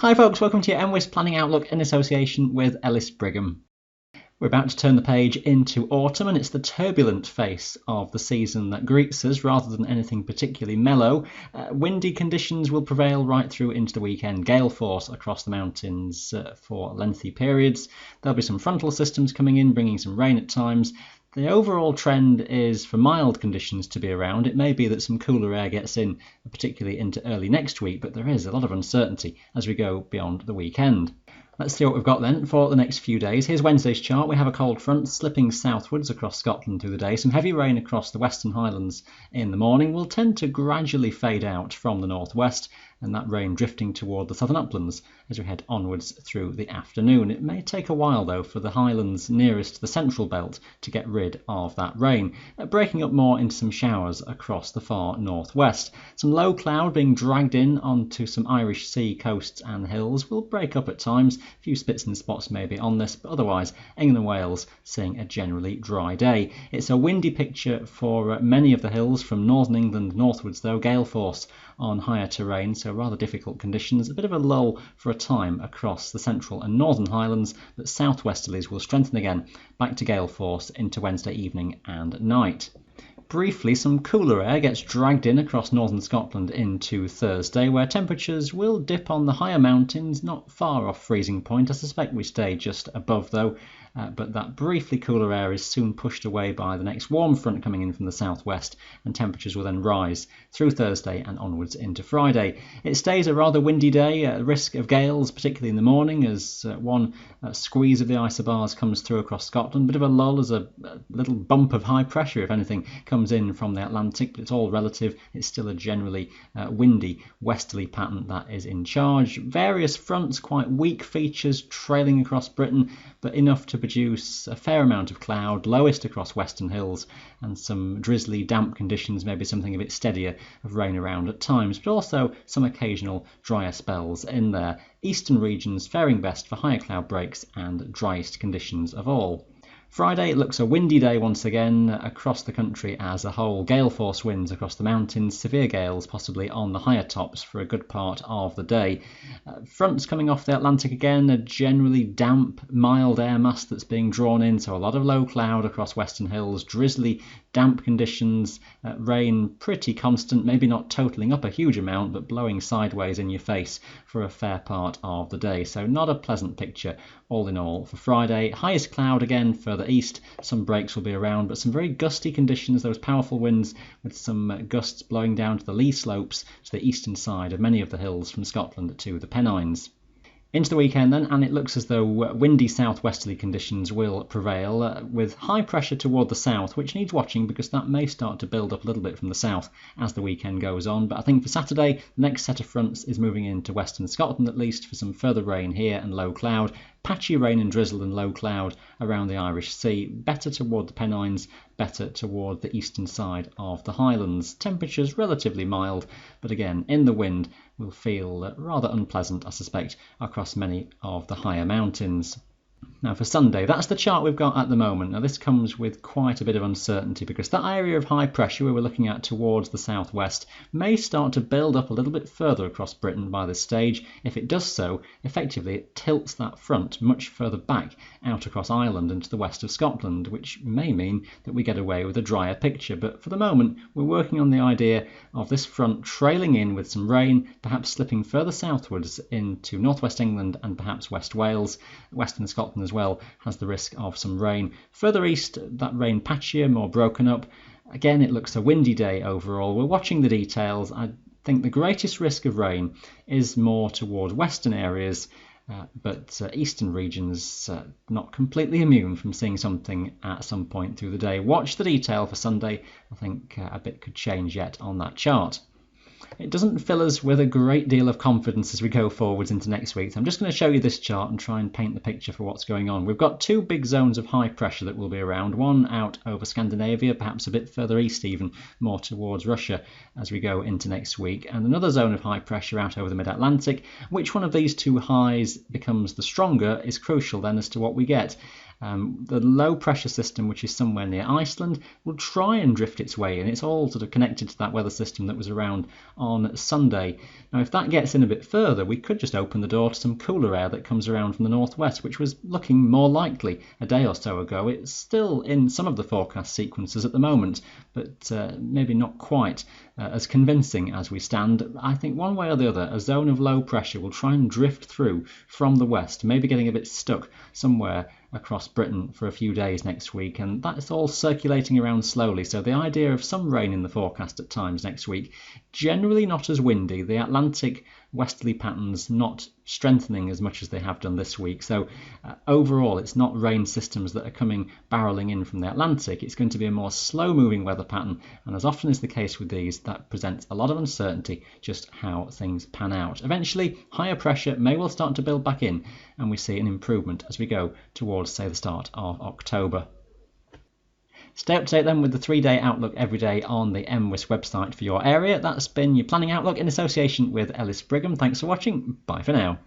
Hi folks, welcome to your mwis Planning Outlook in association with Ellis Brigham. We're about to turn the page into autumn, and it's the turbulent face of the season that greets us rather than anything particularly mellow. Windy conditions will prevail right through into the weekend. Gale force across the mountains for lengthy periods. There'll be some frontal systems coming in, bringing some rain at times. The overall trend is for mild conditions to be around. It may be that some cooler air gets in, particularly into early next week, but there is a lot of uncertainty as we go beyond the weekend. Let's see what we've got then for the next few days. Here's Wednesday's chart. We have a cold front slipping southwards across Scotland through the day. Some heavy rain across the Western Highlands in the morning will tend to gradually fade out from the northwest, and that rain drifting toward the southern uplands as we head onwards through the afternoon. It may take a while though for the highlands nearest the central belt to get rid of that rain, breaking up more into some showers across the far northwest. Some low cloud being dragged in onto some Irish Sea coasts and hills will break up at times. A few spits and spots maybe on this, but otherwise England and Wales seeing a generally dry day. It's a windy picture for many of the hills from northern England northwards though, gale force on higher terrain, so rather difficult conditions. A bit of a lull for a time across the central and northern highlands, but southwesterlies will strengthen again, back to gale force into Wednesday evening and night. Briefly, some cooler air gets dragged in across northern Scotland into Thursday, where temperatures will dip on the higher mountains, not far off freezing point. I suspect we stay just above though, but that briefly cooler air is soon pushed away by the next warm front coming in from the southwest, and temperatures will then rise through Thursday and onwards into Friday. It stays a rather windy day, risk of gales, particularly in the morning, as one squeeze of the isobars comes through across Scotland. Bit of a lull as a little bump of high pressure, if anything, comes in from the Atlantic, but it's all relative. It's still a generally windy westerly pattern that is in charge. Various fronts, quite weak features trailing across Britain, but enough to produce a fair amount of cloud, lowest across western hills, and some drizzly damp conditions, maybe something a bit steadier of rain around at times, but also some occasional drier spells in there. Eastern regions faring best for higher cloud breaks and driest conditions of all. Friday looks a windy day once again across the country as a whole. Gale force winds across the mountains, severe gales possibly on the higher tops for a good part of the day. Fronts coming off the Atlantic again, a generally damp, mild air mass that's being drawn in, so a lot of low cloud across western hills, drizzly, damp conditions, rain pretty constant, maybe not totaling up a huge amount, but blowing sideways in your face for a fair part of the day. So not a pleasant picture all in all for Friday. Highest cloud again further east, some breaks will be around, but some very gusty conditions, those powerful winds with some gusts blowing down to the lee slopes to the eastern side of many of the hills from Scotland to the Pennines. Into the weekend then, and it looks as though windy southwesterly conditions will prevail, with high pressure toward the south, which needs watching because that may start to build up a little bit from the south as the weekend goes on. But I think for Saturday, the next set of fronts is moving into western Scotland at least for some further rain here and low cloud. Patchy rain and drizzle and low cloud around the Irish Sea, better toward the Pennines, better toward the eastern side of the Highlands. Temperatures relatively mild, but again, in the wind will feel rather unpleasant, I suspect, across many of the higher mountains. Now for Sunday, that's the chart we've got at the moment. Now this comes with quite a bit of uncertainty because that area of high pressure where we're looking at towards the southwest may start to build up a little bit further across Britain by this stage. If it does so, effectively it tilts that front much further back out across Ireland and to the west of Scotland, which may mean that we get away with a drier picture. But for the moment, we're working on the idea of this front trailing in with some rain, perhaps slipping further southwards into northwest England and perhaps West Wales. Western Scotland as well has the risk of some rain. Further east, that rain patchier, more broken up. Again, it looks a windy day overall. We're watching the details. I think the greatest risk of rain is more toward western areas, but eastern regions not completely immune from seeing something at some point through the day. Watch the detail for Sunday. I think a bit could change yet on that chart. It doesn't fill us with a great deal of confidence as we go forwards into next week. So I'm just going to show you this chart and try and paint the picture for what's going on. We've got two big zones of high pressure that will be around, one out over Scandinavia, perhaps a bit further east even, more towards Russia as we go into next week, and another zone of high pressure out over the mid-Atlantic. Which one of these two highs becomes the stronger is crucial then as to what we get. The low pressure system, which is somewhere near Iceland, will try and drift its way in. It's all sort of connected to that weather system that was around on Sunday. Now, if that gets in a bit further, we could just open the door to some cooler air that comes around from the northwest, which was looking more likely a day or so ago. It's still in some of the forecast sequences at the moment, but maybe not quite as convincing as we stand. I think one way or the other, a zone of low pressure will try and drift through from the west, maybe getting a bit stuck somewhere across Britain for a few days next week, and that's all circulating around slowly. So the idea of some rain in the forecast at times next week, generally not as windy, the Atlantic westerly patterns not strengthening as much as they have done this week. So overall, it's not rain systems that are coming barreling in from the Atlantic. It's going to be a more slow moving weather pattern, and as often is the case with these, that presents a lot of uncertainty just how things pan out. Eventually, higher pressure may well start to build back in, and we see an improvement as we go towards, say, the start of October. Stay up to date then with the 3-day outlook every day on the MWIS website for your area. That's been your planning outlook in association with Ellis Brigham. Thanks for watching. Bye for now.